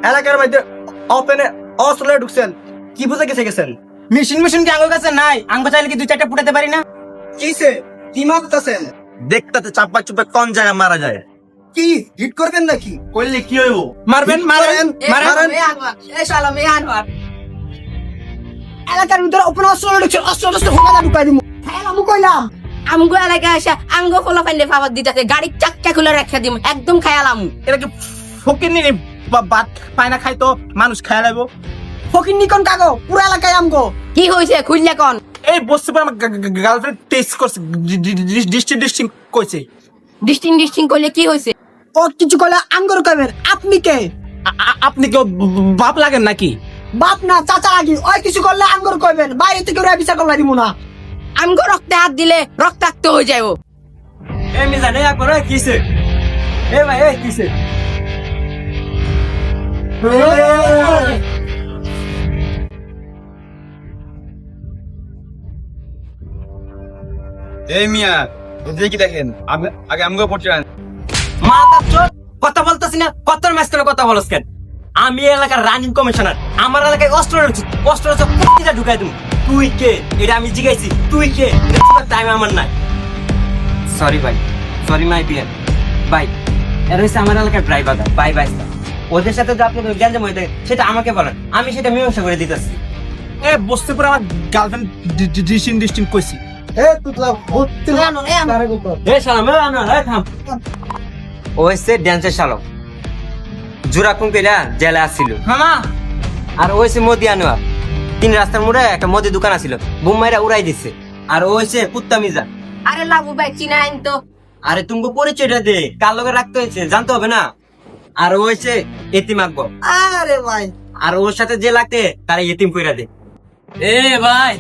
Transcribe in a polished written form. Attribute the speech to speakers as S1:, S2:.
S1: এলাকার মধ্যে ওপেনে অস্ত্র ঢুকছেন, কি বুঝে গেছেন?
S2: মেশিন কি আঙ্গুর কাছে নাই? আঙ্গুর চাইলে কি 2-4টা ফুটাতে পারি না?
S1: কিসে কি মারতেছেন?
S3: দেখতে চাপা চুপে কোন জায়গায় মারা যায়।
S1: কি হিট করবেন নাকি?
S3: করলে কি হইব?
S2: মারবেন মারেন মারেন।
S1: এলাকার ভিতরে ওপেন অস্ত্র ঢুকছে, অস্ত্র হোমালা ঢুকাই দিমু। আমি কইলাম
S4: আমগো এলাকায় আসা আঙ্গো ফলো ফাইন্ডে ফাওয়ার দিতেছে, গাড়ির চাক্কা খুলে রেখে দিম, একদম খায়ালাম।
S2: এটা কি ফকির নি ভাত পায় না খাই তো মানুষ খায় লাইব?
S1: ফকির নিকন কাগো পুরো এলাকায় আমগো।
S4: কি হইছে খুললে কোন?
S2: এই বসতে পর আমার গার্লফ্রেন্ড টেস্ট করছে, ডিস্টিং কইছে।
S4: ডিস্টিং করলে কি হইছে?
S1: ও কিছু কইলে আঙ্গুর কইবেন। আপনি কে?
S2: আপনি কেউ বাপ লাগেন নাকি?
S1: বাপ না চাচা লাগি, ওই কিছু করলে আঙ্গুর কইবেন, বাইরে থেকে ওরা বিচার করলা দিমু না।
S4: আমগো রক্তে হাত দিলে রক্তাক্ত হয়ে যাবো।
S2: এ মিজান এ একবার কিছে? এ ভাই এ কিছে?
S3: এই মিয়া, এদিকে কি দেখেন? আগে আমগো পড়ছেন।
S2: মাথা চোদ, কথা বলতেছি না, কতর মাঝখানে কথা বলছ কেন? আমি এলাকার রানিং কমিশনার, আমার এলাকায় অস্ত্র প্রতিটা ঢুকাই দেবো। তুই কে এটা আমি জিজ্ঞাসি, তুই কে? টাইম আমার নাই। সরি ভাই, সরি মাই বিয়ার ভাই। এর হচ্ছে আমার এলাকার ড্রাইভার বাই বাই। ওদের সাথে যে আপনি গ্যাঞ্জাম হয়ে থাকে সেটা আমাকে বলেন, আমি সেটা মীমাংসা করে দিতেছি। এ বসতে পরে আমার গার্লফ্রেন্ড ডিস্টিং কইছি।
S1: এ তুতলা ভর্তি
S2: এ শালা এ থাম। ও হচ্ছে ড্যান্সের শালক, জোড়া কুঙ্কিরা জেলে আসছিল। মামা আর ও হচ্ছে মোদি আনোয়ার, 3 রাস্তার মোড়ে একটা মুদি দোকান আছিল, বুম্মাইরা উড়াই দিচ্ছে। আর ও হচ্ছে কুত্তা মিজা।
S4: আরে লাভু ভাই চিনা আইন তো।
S2: আরে তুমি পরিচয়টা দে, কার লগে রাখতে হয়েছে জানতে হবে না। আর ও হচ্ছে এতিম আকবর।
S1: আরে ভাই
S2: আর ওর সাথে যে লাগতে তারা এতিম কইরা দে। এ ভাই